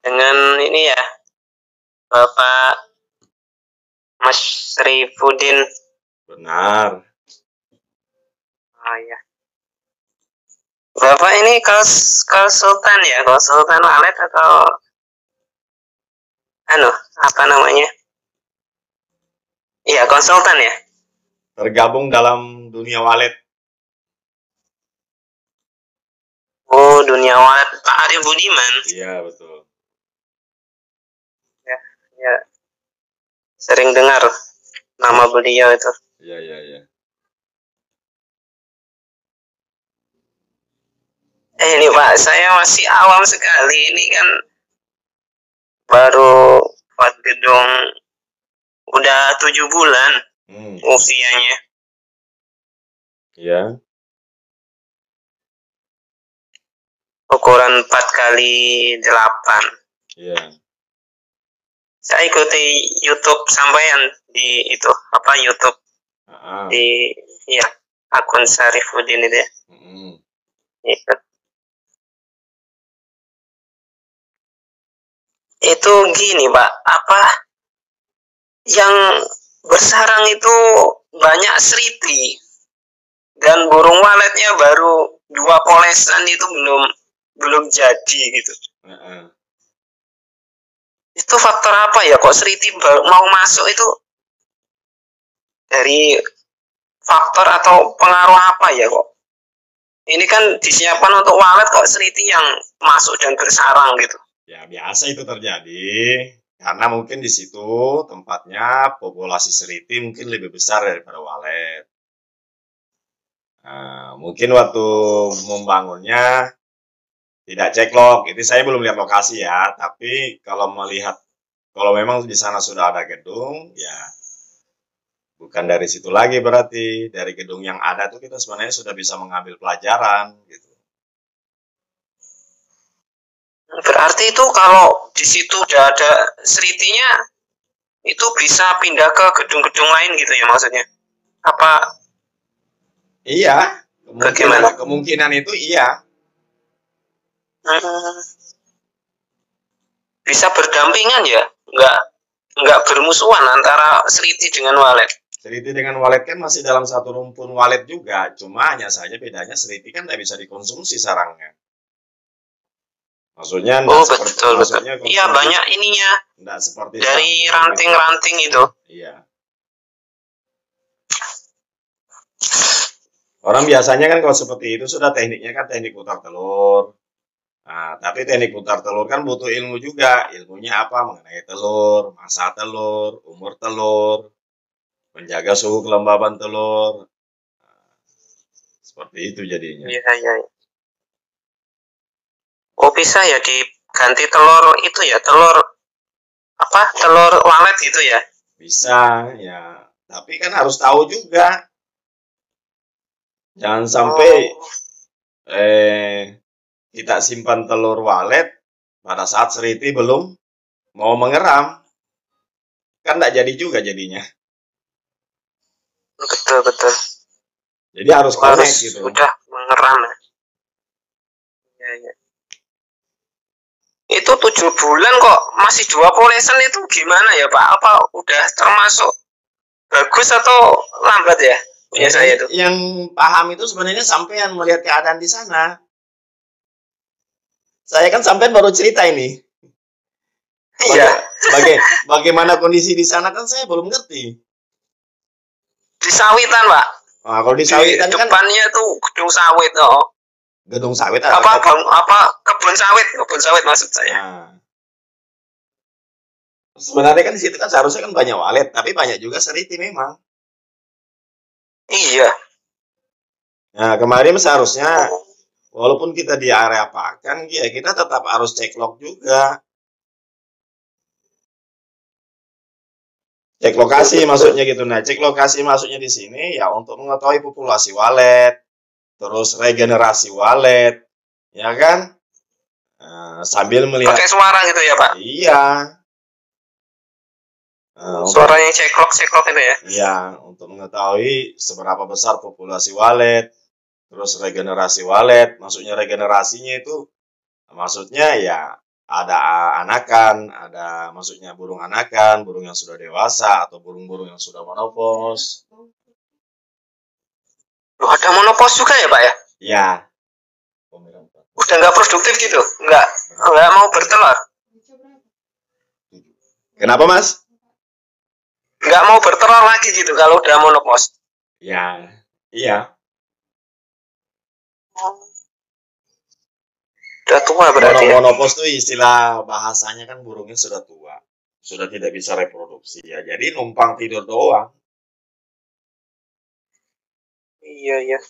dengan ini ya, Bapak Mas Rifuddin. Benar. Oh ya. Bapak ini konsultan ya, konsultan wallet atau apa namanya? Iya, konsultan ya. Tergabung dalam dunia wallet. Oh, dunia wallet Pak Arif Budiman. Iya, betul. Ya, sering dengar nama beliau itu. Iya. Ini Pak, saya masih awam sekali. Ini kan baru buat gedung udah 7 bulan usianya. Iya. Ukuran 4x8. Iya. Saya ikuti YouTube sampean di itu YouTube di akun Syarifuddin itu ya. Ikut. Itu gini Pak, yang bersarang itu banyak seriti dan burung waletnya baru 2 polesan itu belum jadi gitu. Itu faktor apa ya kok seriti mau masuk itu, dari faktor atau pengaruh apa ya kok? Ini kan disiapkan untuk walet kok seriti yang masuk dan bersarang gitu. Ya biasa itu terjadi karena mungkin di situ tempatnya populasi seriti mungkin lebih besar daripada walet. Nah, mungkin waktu membangunnya tidak ceklok. Itu saya belum lihat lokasi ya, tapi kalau memang di sana sudah ada gedung, ya bukan dari situ lagi berarti. Dari gedung yang ada tuh kita sebenarnya sudah bisa mengambil pelajaran gitu. Berarti itu kalau di situ udah ada seritinya, itu bisa pindah ke gedung-gedung lain gitu ya maksudnya? Apa? Iya, kemungkinan itu iya. Bisa berdampingan ya? Nggak bermusuhan antara seriti dengan walet? Seriti dengan walet kan masih dalam satu rumpun walet juga, cuma hanya saja bedanya seriti kan tidak bisa dikonsumsi sarangnya. Maksudnya betul. Iya, banyak ininya. Enggak seperti dari ranting-ranting itu. Iya. Orang biasanya kan kalau seperti itu sudah tekniknya kan teknik putar telur. Nah, tapi teknik putar telur kan butuh ilmu juga. Ilmunya apa? Mengenai telur, masa telur, umur telur, menjaga suhu kelembaban telur. Nah, seperti itu jadinya. Iya. Oh, bisa ya diganti telur itu ya, telur walet gitu ya? Bisa ya, tapi kan harus tahu juga. Jangan sampai kita simpan telur walet pada saat seriti belum mau mengeram. Kan tidak jadi juga jadinya. Betul. Jadi harus connect gitu. Udah mengeram ya. Iya. Itu 7 bulan kok masih 2 polesan itu gimana ya Pak? Apa udah termasuk bagus atau lambat ya? Punya saya itu. Yang paham itu sebenarnya sampean melihat keadaan di sana. Saya kan sampean baru cerita ini. Iya. Bagaimana kondisi di sana kan saya belum ngerti. Di sawitan Pak. Nah, kalau di sawitan kan depannya tuh gedung sawit gedung sawit kebun sawit maksud saya. Nah. Sebenarnya kan di situ kan seharusnya kan banyak walet, tapi banyak juga seriti memang. Iya. Nah, kemarin seharusnya walaupun kita di area pakan, ya kita tetap harus cek log juga. Cek lokasi maksudnya gitu. Nah, cek lokasi maksudnya di sini ya untuk mengetahui populasi walet, terus regenerasi walet, ya kan? Sambil melihat. Pakai suara gitu ya Pak? Iya. Suaranya ceklok itu ya? Iya, untuk mengetahui seberapa besar populasi walet, terus regenerasi walet. Maksudnya regenerasinya itu, maksudnya ya ada anakan, ada maksudnya burung anakan, burung yang sudah dewasa, atau burung-burung yang sudah monopos. Loh, ada monopos juga ya Pak ya? Ya. Udah nggak produktif gitu? Nggak mau bertelur? Kenapa Mas? Nggak mau bertelur lagi gitu kalau udah monopos? Ya, iya. Udah tua berarti ya? Monopos itu istilah bahasanya kan burungnya sudah tua. Sudah tidak bisa reproduksi ya. Jadi numpang tidur doang. Iya.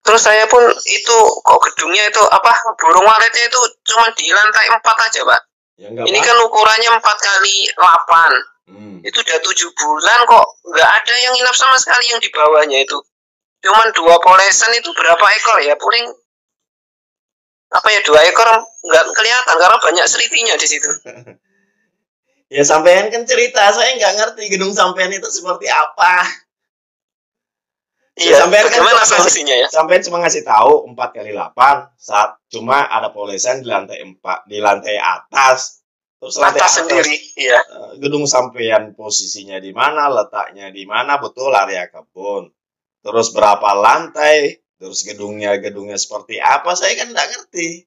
Terus saya pun itu kok gedungnya itu apa burung waletnya itu cuma di lantai 4 aja Pak. Ya, ini kan ukurannya 4 kali 8. Itu udah 7 bulan kok nggak ada yang nginap sama sekali yang di bawahnya itu. Cuman 2 polesan itu berapa ekor ya? Paling apa ya 2 ekor nggak kelihatan karena banyak seritinya di situ. Ya sampean kan cerita, saya nggak ngerti gedung sampean itu seperti apa. Iya, sampean kan gimana solusinya ya? Sampean cuma ngasih tahu 4 kali 8 saat cuma ada polesan di lantai 4, di lantai atas. Terus lantai atas sendiri, iya. Gedung sampean posisinya di mana, letaknya di mana, betul area kebun. Terus berapa lantai, terus gedungnya seperti apa, saya kan nggak ngerti.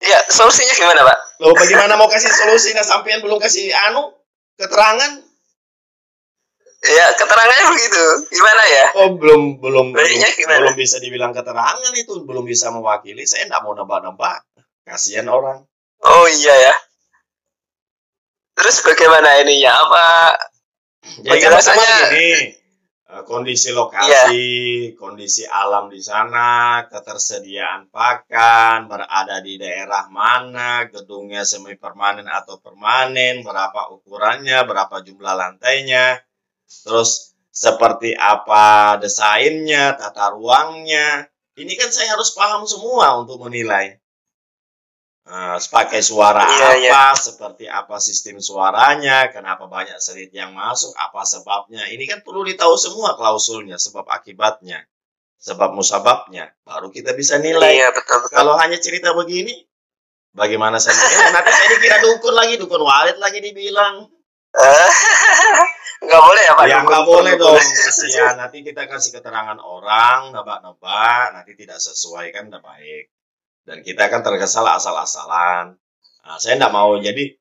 Iya, solusinya gimana Pak? Loh bagaimana mau kasih solusi, nah sampean belum kasih keterangan? Ya keterangannya begitu, gimana ya? Oh belum bisa dibilang keterangan itu, belum bisa mewakili. Saya nggak mau nebak-nebak, kasihan orang. Oh iya ya. Terus bagaimana ininya? Apa? Jadi penjelasannya gini, kondisi lokasi, kondisi alam di sana, ketersediaan pakan, berada di daerah mana, gedungnya semi permanen atau permanen, berapa ukurannya, berapa jumlah lantainya. Terus seperti apa desainnya, tata ruangnya. Ini kan saya harus paham semua untuk menilai. Pakai suara apa, seperti apa sistem suaranya, kenapa banyak serit yang masuk, apa sebabnya. Ini kan perlu ditahu semua klausulnya, sebab akibatnya, sebab musababnya. Baru kita bisa nilai. Iya, betul. Kalau hanya cerita begini, bagaimana saya menilai? Nanti saya dikira dukun walet lagi dibilang. Nggak boleh ya Pak? Ya nggak boleh dong, kasihan. Nanti kita kasih keterangan orang, nebak-nebak, nanti tidak sesuai kan tidak baik. Dan kita kan terkesan asal-asalan. Nah, saya tidak mau. Jadi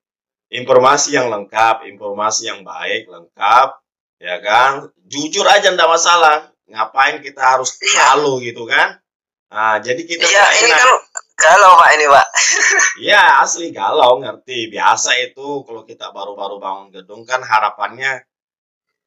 informasi yang lengkap, informasi yang baik, lengkap, ya kan? Jujur aja tidak masalah. Ngapain kita harus malu gitu kan? Nah, jadi kita ini kan galau Pak ini Pak. Iya asli galau, ngerti. Biasa itu kalau kita baru-baru bangun gedung kan harapannya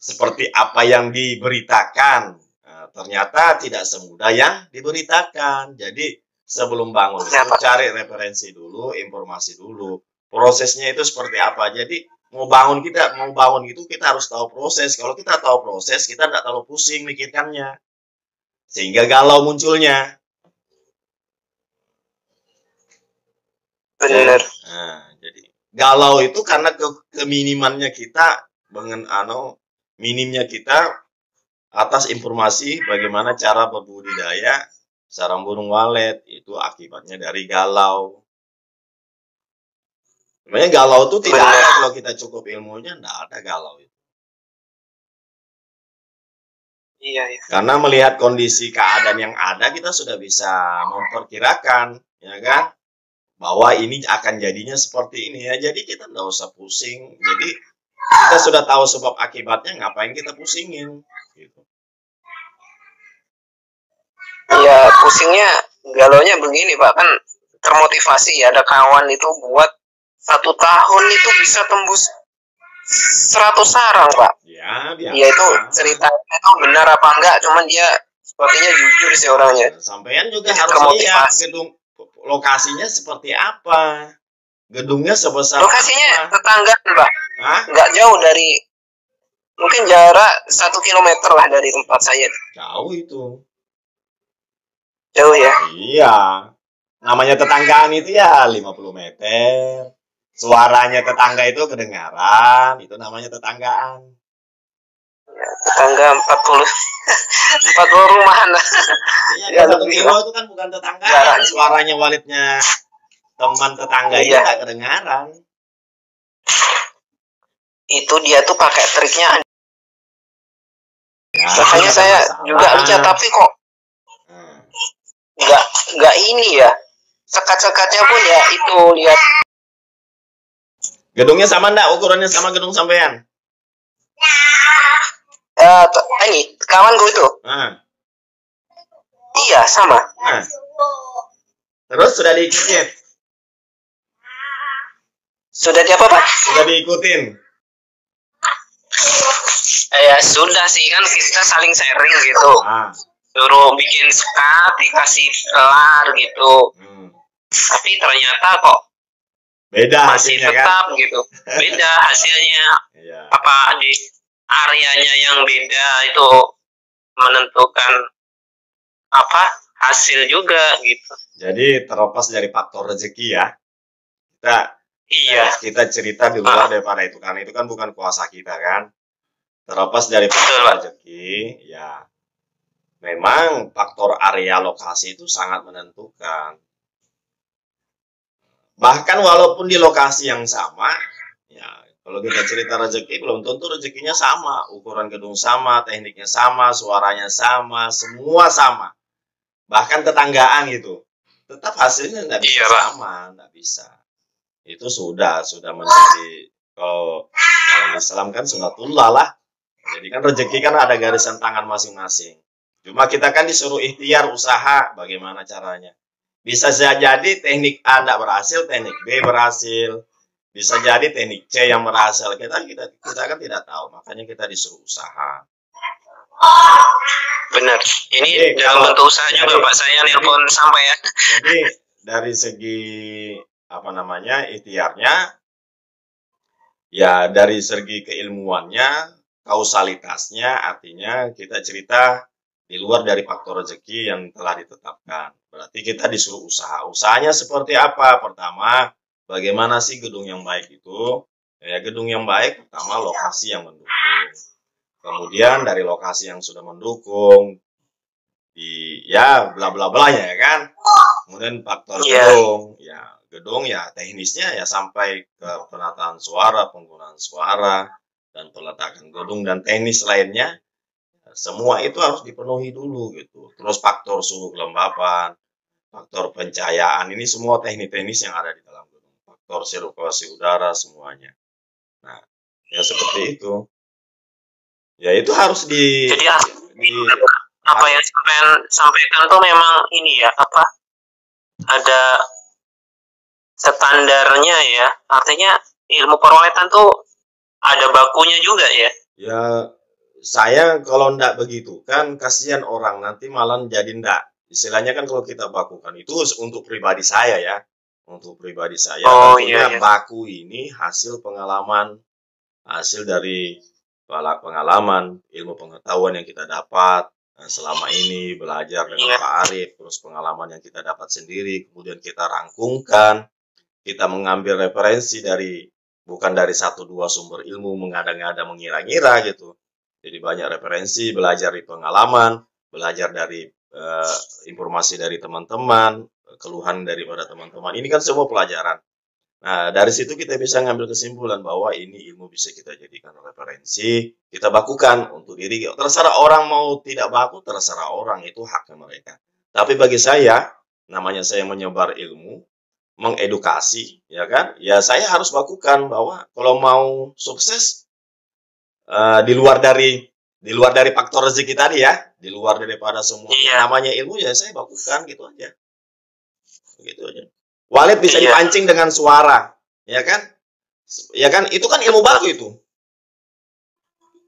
seperti apa yang diberitakan. Nah, ternyata tidak semudah yang diberitakan. Jadi sebelum bangun cari referensi dulu, informasi dulu. Prosesnya itu seperti apa. Jadi mau bangun gitu kita harus tahu proses. Kalau kita tahu proses, kita tidak terlalu pusing mikirkannya. Sehingga galau munculnya. Benar. Nah, jadi galau itu karena keminimannya kita minimnya kita atas informasi bagaimana cara berbudidaya sarang burung walet, itu akibatnya dari galau. Sebenarnya galau itu tidak ada kalau kita cukup ilmunya, tidak ada galau itu. Iya. Karena melihat kondisi keadaan yang ada, kita sudah bisa memperkirakan, ya kan, bahwa ini akan jadinya seperti ini ya. Jadi kita tidak usah pusing. Jadi kita sudah tahu sebab akibatnya, ngapain kita pusingin gitu. Ya pusingnya galaunya begini Pak, kan termotivasi ya, ada kawan itu buat 1 tahun itu bisa tembus 100 sarang Pak. Ya itu ceritanya itu benar apa enggak, cuman dia sepertinya jujur sih orangnya. Sampean juga harus lihat gedung lokasinya seperti apa, gedungnya sebesar lokasinya apa? Tetangga Pak. Nggak jauh dari, mungkin jarak 1 kilometer lah dari tempat saya. Jauh itu. Jauh ya? Iya. Namanya tetanggaan itu ya 50 meter. Suaranya tetangga itu kedengaran. Itu namanya tetanggaan. Ya. tetangga 40 40 rumahan lah. Iya, satu kilo itu kan bukan tetangga. Suaranya Walidnya teman tetangga itu nggak kedengaran. Itu dia tuh pakai triknya. Makanya saya juga lihat, tapi kok nggak ini ya. Sekat-sekatnya pun ya itu lihat. Gedungnya sama enggak? Ukurannya sama gedung sampean? Ini kawanku itu. Iya, sama. Terus sudah diikutin? Sudah diapa, Pak? Sudah diikutin. Ya sudah sih, kan kita saling sharing gitu. Suruh bikin sekat, dikasih kelar gitu. Tapi ternyata kok beda masih hasilnya, tetap kan? gitu. Beda hasilnya. Apa di areanya yang beda itu menentukan apa hasil juga gitu. Jadi terlepas dari faktor rezeki ya. Iya. Kita cerita di luar daripada itu, karena itu kan bukan kuasa kita kan. Terlepas dari faktor rezeki, ya memang faktor area lokasi itu sangat menentukan. Bahkan walaupun di lokasi yang sama, ya kalau kita cerita rezeki, belum tentu rezekinya sama, ukuran gedung sama, tekniknya sama, suaranya sama, semua sama. Bahkan tetanggaan gitu, tetap hasilnya nggak bisa sama, nggak bisa. Itu sudah menjadi, kalau dalam Islam kan sunatullah lah. Jadi kan rezeki kan ada garisan tangan masing-masing. Cuma kita kan disuruh ikhtiar, usaha, bagaimana caranya. Bisa jadi teknik A tidak berhasil, teknik B berhasil. Bisa jadi teknik C yang berhasil. Kita kan tidak tahu, makanya kita disuruh usaha. Benar. Ini dalam bentuk usaha juga, Pak. Saya nelpon sampai ya. Jadi dari segi ikhtiarnya, ya dari segi keilmuannya, kausalitasnya, artinya kita cerita di luar dari faktor rezeki yang telah ditetapkan. Berarti kita disuruh usaha. Usahanya seperti apa? Pertama, bagaimana sih gedung yang baik itu? Ya, gedung yang baik pertama lokasi yang mendukung. Kemudian dari lokasi yang sudah mendukung, bla bla blanya ya kan. Kemudian faktor gedung ya teknisnya ya sampai ke penataan suara, penggunaan suara, dan peletakan gedung dan teknis lainnya. Semua itu harus dipenuhi dulu gitu. Terus faktor suhu kelembapan, faktor pencahayaan, ini semua teknik-teknis yang ada di dalam gedung. Faktor sirkulasi udara semuanya. Nah, ya seperti itu. Ya itu harus Jadi apa yang sampaikan tuh memang ini ya, ada standarnya ya. Artinya ilmu perwalitan tuh ada bakunya juga ya. Ya, saya kalau ndak begitu kan kasihan orang, nanti malah jadi ndak. Istilahnya kan kalau kita bakukan itu untuk pribadi saya ya. Untuk pribadi saya tentunya baku ini hasil pengalaman, hasil dari pengalaman, ilmu pengetahuan yang kita dapat selama ini belajar dengan Pak Arif, terus pengalaman yang kita dapat sendiri, kemudian kita rangkumkan, kita mengambil referensi bukan dari 1-2 sumber ilmu, mengada-ngada, mengira-ngira gitu. Jadi banyak referensi, belajar dari pengalaman, belajar dari informasi dari teman-teman, keluhan daripada teman-teman. Ini kan semua pelajaran. Nah, dari situ kita bisa ngambil kesimpulan bahwa ini ilmu bisa kita jadikan referensi, kita bakukan untuk diri. Terserah orang mau tidak baku, terserah orang, itu haknya mereka. Tapi bagi saya, namanya saya menyebar ilmu, mengedukasi, ya kan? Ya saya harus bakukan bahwa kalau mau sukses di luar dari faktor rezeki tadi ya, di luar daripada semua namanya ilmu, ya saya bakukan gitu aja. Gitu aja. Walid bisa dipancing dengan suara, ya kan? Ya kan? Itu kan ilmu baku itu.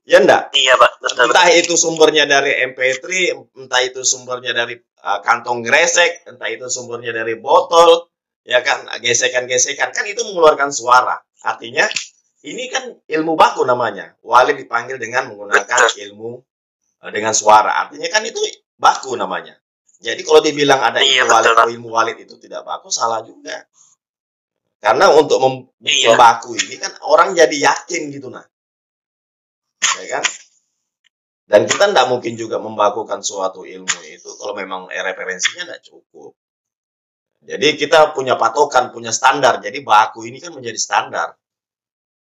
Ya enggak? Iya, Pak. Betul. Entah itu sumbernya dari MP3, entah itu sumbernya dari kantong gresek, entah itu sumbernya dari botol, ya kan? Gesekan-gesekan, kan itu mengeluarkan suara. Artinya, ini kan ilmu baku namanya. Walid dipanggil dengan menggunakan ilmu dengan suara. Artinya kan itu baku namanya. Jadi kalau dibilang ada ilmu walid itu tidak baku, salah juga. Karena untuk membaku ini kan orang jadi yakin gitu nah. Ya kan? Dan kita tidak mungkin juga membakukan suatu ilmu itu kalau memang referensinya tidak cukup. Jadi kita punya patokan, punya standar. Jadi baku ini kan menjadi standar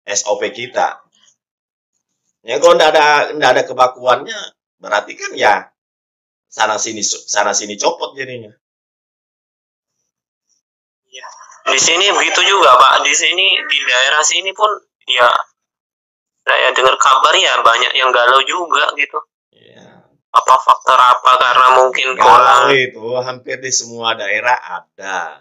SOP kita. Ya kalau tidak ada kebakuannya, berarti kan ya sana sini copot jadinya. Ya. Di sini begitu juga Pak. Di sini di daerah sini pun ya saya dengar kabar ya banyak yang galau juga gitu. Ya. Apa faktor apa karena mungkin galau itu hampir di semua daerah ada.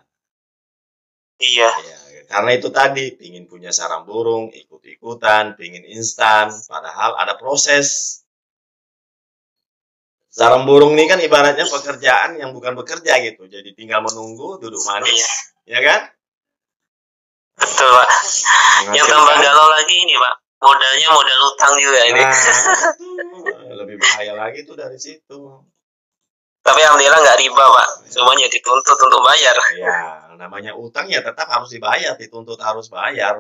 Iya. Ya, karena itu tadi pingin punya sarang burung, ikut-ikutan, pingin instan, padahal ada proses. Sarang burung ini kan ibaratnya pekerjaan yang bukan bekerja gitu, jadi tinggal menunggu, duduk manis, ya kan? Betul Pak. Yang tambah galau lagi ini Pak, modalnya modal utang juga ini. Lebih bahaya lagi tuh dari situ. Tapi alhamdulillah nggak riba Pak, semuanya dituntut untuk bayar. Ya, namanya utang ya tetap harus dibayar, dituntut harus bayar,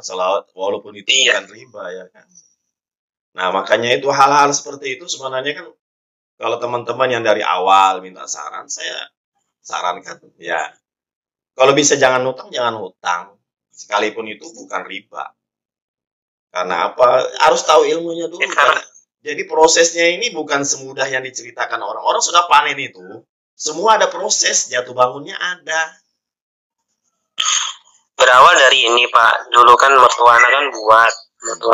walaupun itu bukan riba ya kan. Nah makanya itu hal-hal seperti itu sebenarnya kan kalau teman-teman yang dari awal minta saran, saya sarankan ya kalau bisa jangan hutang, sekalipun itu bukan riba. Karena apa? Harus tahu ilmunya dulu. Jadi prosesnya ini bukan semudah yang diceritakan orang. Orang sudah panen itu, semua ada proses, jatuh bangunnya ada. Berawal dari ini Pak, dulu kan mertua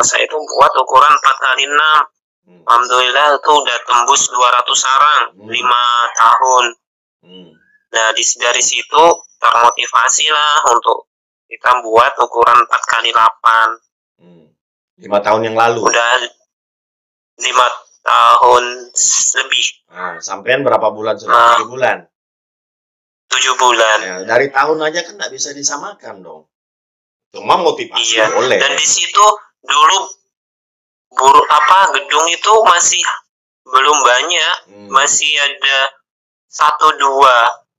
saya itu buat ukuran 4x6. Alhamdulillah itu udah tembus 200 sarang 5 tahun. Nah dari situ termotivasi lah untuk kita buat ukuran 4x8. 5 tahun yang lalu. Udah 5 tahun lebih. Nah, sampean berapa bulan sudah? 7 bulan. 7 bulan. Ya, dari tahun aja kan nggak bisa disamakan dong. Cuma motivasi boleh. Dan di situ dulu gedung itu masih belum banyak, masih ada 1-2.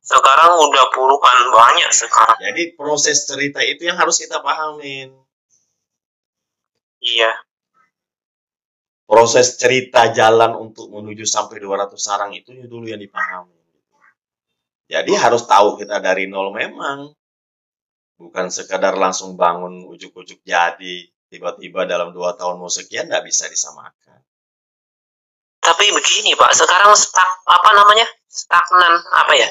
Sekarang udah puluhan banyak sekarang. Jadi proses cerita itu yang harus kita pahamin. Iya. Proses cerita jalan untuk menuju sampai 200 sarang itu dulu yang dipahami. Jadi harus tahu kita dari nol memang. Bukan sekadar langsung bangun ujuk-ujuk jadi. Tiba-tiba dalam 2 tahun mau sekian nggak bisa disamakan. Tapi begini Pak, sekarang stagnan ya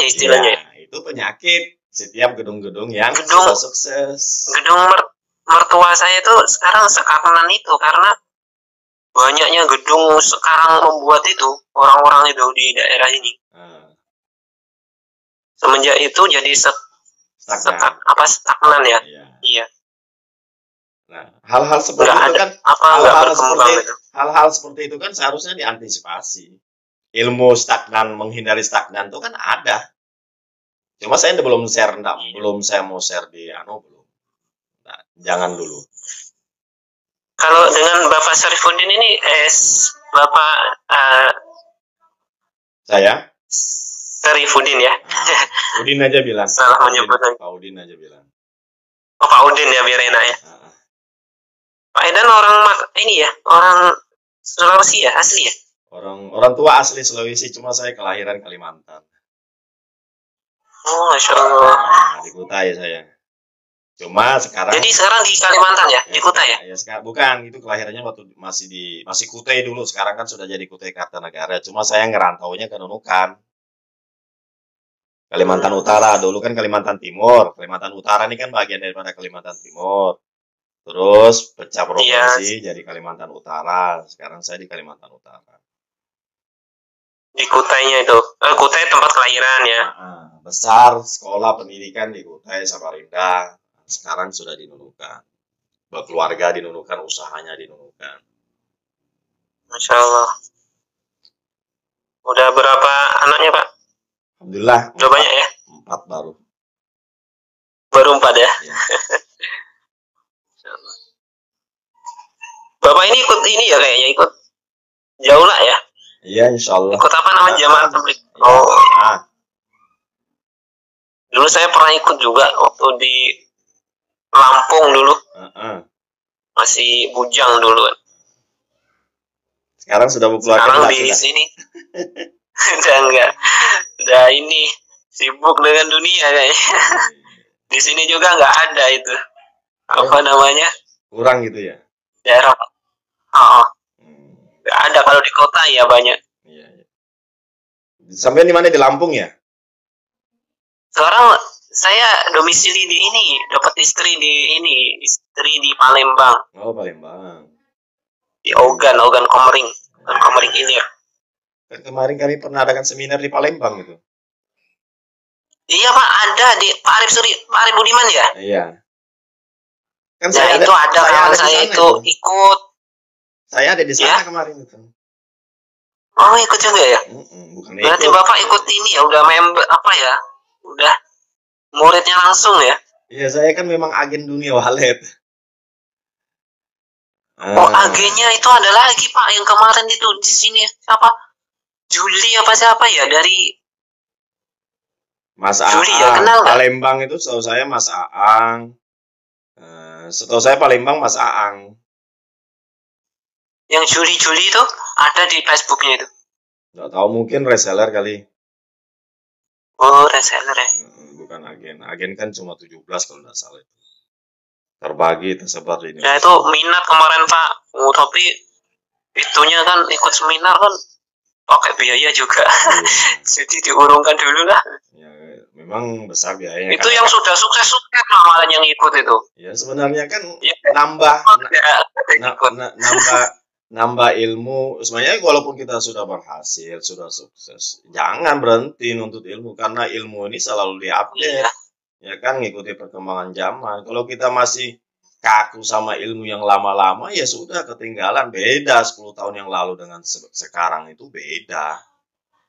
istilahnya. Ya, itu penyakit setiap gedung-gedung yang sudah sukses. Gedung mertua saya itu sekarang stagnan itu karena banyaknya gedung sekarang membuat itu orang-orang itu di daerah ini. Semenjak itu jadi stagnan ya. Iya. Nah, hal-hal seperti itu kan hal-hal seperti itu kan seharusnya diantisipasi. Ilmu stagnan, menghindari stagnan itu kan ada. Cuma saya belum saya mau share di belum. Nah, jangan dulu. Kalau dengan Bapak Syarifuddin ini Bapak saya Syarifuddin ya. Udin aja bilang. Salah menyebutnya. Pak Udin aja bilang. Oh Pak Udin ya biar enak ya. Pak Edan orang Sulawesi ya, asli ya? Orang tua asli Sulawesi, cuma saya kelahiran Kalimantan. Oh, Masya Allah. Nah, di Kutai saya. Cuma sekarang. Jadi sekarang di Kalimantan ya, di Kutai ya? Ya sekarang bukan, itu kelahirannya waktu masih Kutai dulu. Sekarang kan sudah jadi Kutai Kartanegara. Cuma saya ngerantaunya ke Nunukan. Kalimantan Utara dulu kan Kalimantan Timur. Kalimantan Utara ini kan bagian daripada Kalimantan Timur. Terus pecah provinsi jadi Kalimantan Utara. Sekarang saya di Kalimantan Utara. Di Kutainya itu. Kutai tempat kelahiran ya. Besar sekolah pendidikan di Kutai Samarinda. Sekarang sudah di Nunukan. Berkeluarga di Nunukan, usahanya di Nunukan. Masya Allah. Udah berapa anaknya Pak? Alhamdulillah. Udah banyak ya? 4 baru. Baru 4 ya? Ya. Bapak ini ikut ini ya kayaknya ikut Jaula ya? Iya insya Allah. Ikut apa namanya jamaah tabligh? Oh. Dulu saya pernah ikut juga waktu di Lampung dulu. Masih bujang dulu. Sekarang sudah keluar sekarang kelas di sudah. sini udah ini sibuk dengan dunia kayaknya. Di sini juga nggak ada itu apa namanya, kurang gitu ya daerah. Nggak ada, kalau di kota ya banyak. Iya. Sampai di mana, di Lampung ya? Sekarang saya domisili di ini, dapat istri di Palembang. Oh, Palembang. Di Ogan Komering, Komering Ilir. Kan kemarin kami pernah adakan seminar di Palembang itu. Iya Pak, ada di Pak Arif Budiman ya? Iya. Kan ya, itu ada kawan saya itu ikut. Saya ada di sana kemarin itu. Oh, ikut juga ya? Bukan berarti ikut. Bapak ikut ini ya, udah member apa ya? Udah muridnya langsung ya? Iya, saya kan memang agen dunia walet. Oh, agennya itu ada lagi Pak, yang kemarin itu di sini siapa? Juli apa siapa ya, dari Mas Juli Aang. Ya, kenal Palembang itu setahu saya Mas Aang. Setahu saya Palembang Mas Aang. Yang Juli itu ada di Facebooknya itu. Nggak tahu, mungkin reseller kali. Oh, reseller ya. Bukan agen. Agen kan cuma 17 kalau nggak salah itu. Terbagi, tersebar di Indonesia. Ya itu minat kemarin Pak. Oh, tapi itunya kan ikut seminar kan pakai biaya juga. Jadi diurungkan dulu lah. Ya, memang besar biayanya. Itu yang sudah sukses malah yang ikut itu. Ya sebenarnya kan ya, nambah ilmu. Sebenarnya walaupun kita sudah berhasil, sudah sukses, jangan berhenti nuntut ilmu, karena ilmu ini selalu diupdate. Ya kan, ngikuti perkembangan zaman. Kalau kita masih kaku sama ilmu yang lama-lama, ya sudah ketinggalan. Beda 10 tahun yang lalu dengan sekarang itu beda.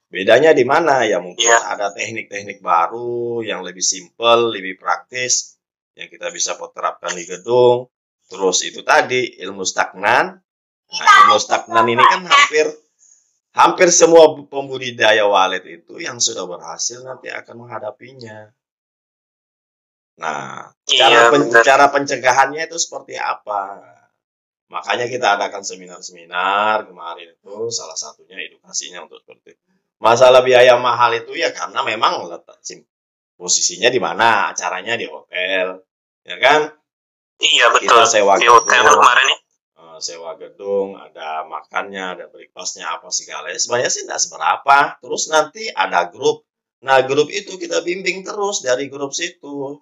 Bedanya di mana? Ya mungkin ada teknik-teknik baru yang lebih simpel, lebih praktis, yang kita bisa terapkan di gedung. Terus itu tadi ilmu stagnan. Nah, ilmu stagnan ini kan hampir semua pembudidaya walet itu yang sudah berhasil nanti akan menghadapinya. Nah, cara pencegahannya itu seperti apa? Makanya kita adakan seminar-seminar kemarin itu, salah satunya edukasinya untuk seperti itu. Masalah biaya mahal itu ya karena memang posisinya di mana, acaranya di hotel, ya kan? Iya betul. Kita sewa di hotel kemarin ya. Sewa gedung, ada makannya, ada breakfastnya, apa segala. Sebenarnya sih tidak seberapa. Terus nanti ada grup. Nah, grup itu kita bimbing terus dari grup situ.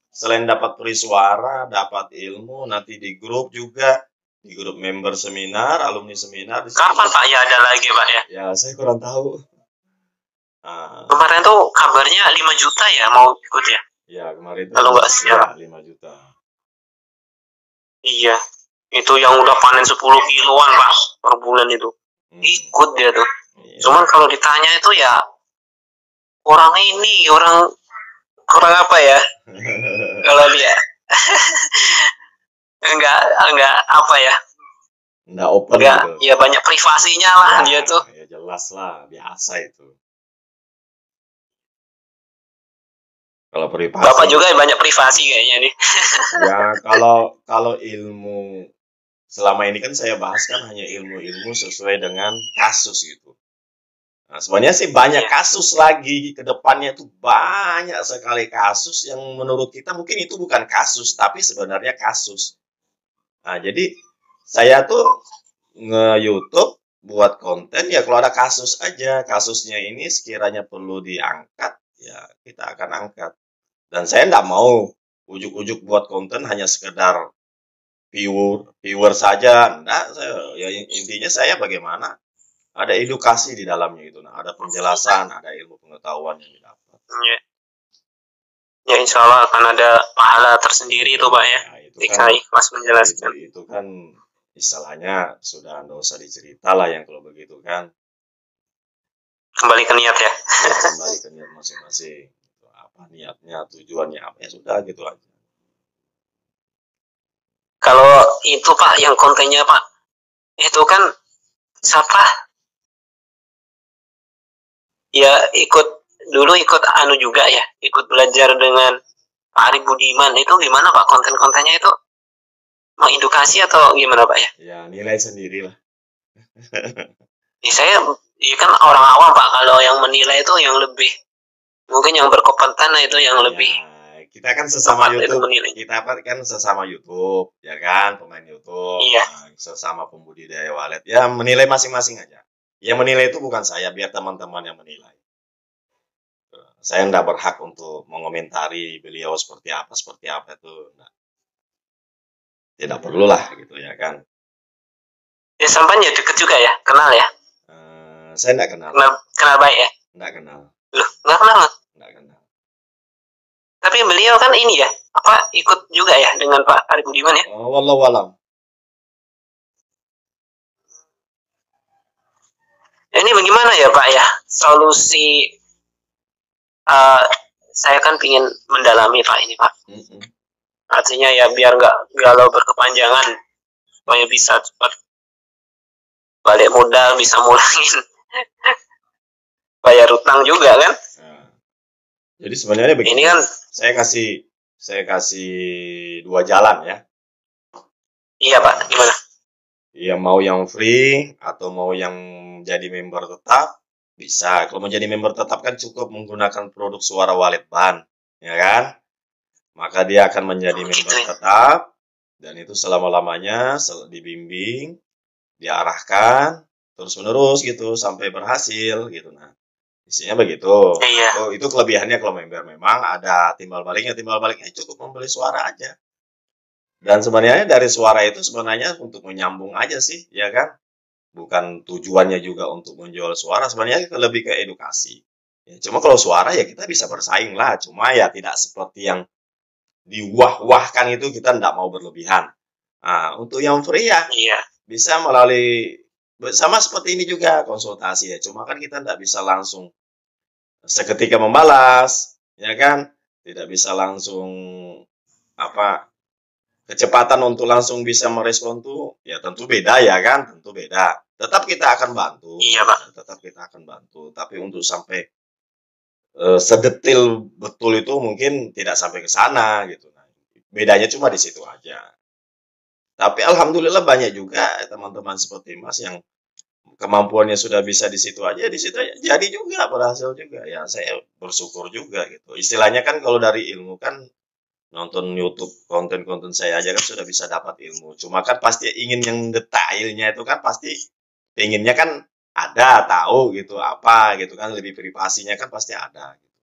Selain dapat beri suara, dapat ilmu, nanti di grup juga, di grup member seminar, alumni seminar. Kapan Pak ya ada lagi Pak ya? Ya, saya kurang tahu. Kemarin tuh kabarnya 5 juta ya mau ikut ya? Ya, kemarin itu kalau nggak siap 5 juta. Iya, itu yang udah panen 10 kiloan Pak per bulan itu. Ikut dia tuh. Iya. Cuman kalau ditanya itu ya orang apa ya? Kalau dia enggak apa ya? Enggak open gitu. Ya banyak privasinya lah ya, dia tuh. Ya jelas lah, biasa itu. Kalau privasi. Bapak juga banyak privasi kayaknya nih. Ya kalau ilmu selama ini kan saya bahas kan hanya ilmu-ilmu sesuai dengan kasus gitu. Nah, sebenarnya sih banyak kasus lagi ke depannya, tuh banyak sekali kasus yang menurut kita mungkin itu bukan kasus, tapi sebenarnya kasus. Nah, jadi saya tuh nge-YouTube buat konten ya kalau ada kasus aja, kasusnya ini sekiranya perlu diangkat, ya kita akan angkat. Dan saya nggak mau ujuk-ujuk buat konten hanya sekedar viewer saja. Nah, intinya saya bagaimana ada edukasi di dalamnya itu, nah, ada penjelasan, ada ilmu pengetahuan yang didapat. Ya insya Allah akan ada pahala tersendiri itu Pak ya. Jika ikhlas menjelaskan. Itu kan istilahnya sudah nggak usah dicerita lah yang kalau begitu kan. Kembali ke niat ya. Kembali ke niat masing-masing. Apa niatnya, tujuannya apa, ya sudah gitu aja. Kalau itu Pak yang kontennya Pak, itu kan siapa? Ya ikut anu juga ya, ikut belajar dengan Pak Arif Budiman. Itu gimana Pak konten-kontennya itu? Mengedukasi atau gimana Pak ya? Ya nilai sendiri lah. Saya kan orang awam Pak, kalau yang menilai itu yang lebih mungkin yang berkompeten itu yang lebih. Kita kan sesama YouTube, kita kan sesama YouTube, ya kan, pemain YouTube, sesama pembudidaya walet, ya menilai masing-masing aja. Yang menilai itu bukan saya, biar teman-teman yang menilai. Saya tidak berhak untuk mengomentari beliau seperti apa itu. Nah, tidak perlulah gitu ya kan. Ya sampai ya deket juga ya, kenal ya? Saya tidak kenal. Kenal baik ya? Tidak kenal. Loh, nggak kenal? Tidak kenal. Tapi beliau kan ini ya, ikut juga ya dengan Pak Arif Budiman ya? Oh, wallahu alam. Ini bagaimana ya Pak ya, solusi saya kan ingin mendalami Pak ini Pak. Artinya ya biar nggak galau berkepanjangan, supaya bisa cepat balik modal, bisa mulangin bayar utang juga kan. Jadi sebenarnya begini, ini kan saya kasih dua jalan ya. Iya Pak, gimana? Ya mau yang free atau mau yang jadi member tetap bisa. Kalau mau jadi member tetap kan cukup menggunakan produk Suara Wallet Ban, ya kan? Maka dia akan menjadi member tetap, dan itu selama-lamanya dibimbing, diarahkan terus-menerus gitu sampai berhasil gitu. Nah, isinya begitu. Iya. Itu kelebihannya kalau member. Memang ada timbal baliknya cukup membeli suara aja. Dan sebenarnya dari suara itu sebenarnya untuk menyambung aja sih, ya kan? Bukan tujuannya juga untuk menjual suara, sebenarnya lebih ke edukasi. Ya, cuma kalau suara ya kita bisa bersaing lah, cuma ya tidak seperti yang diwah-wahkan itu, kita tidak mau berlebihan. Nah, untuk yang free ya bisa melalui sama seperti ini juga konsultasi ya, cuma kan kita tidak bisa langsung seketika membalas, ya kan? Tidak bisa langsung kecepatan untuk langsung bisa merespon tuh ya tentu beda ya kan, tentu beda. Tetap kita akan bantu. Iya Pak. Tetap kita akan bantu, tapi untuk sampai sedetil betul itu mungkin tidak sampai ke sana gitu. Nah, bedanya cuma di situ aja. Tapi alhamdulillah banyak juga teman-teman seperti Mas yang kemampuannya sudah bisa di situ aja, jadi juga berhasil juga. Ya saya bersyukur juga gitu. Istilahnya kan kalau dari ilmu kan nonton YouTube konten-konten saya aja kan sudah bisa dapat ilmu. Cuma kan pasti ingin yang detailnya itu kan pasti pengennya kan ada, tahu gitu apa gitu kan, lebih privasinya kan pasti ada gitu.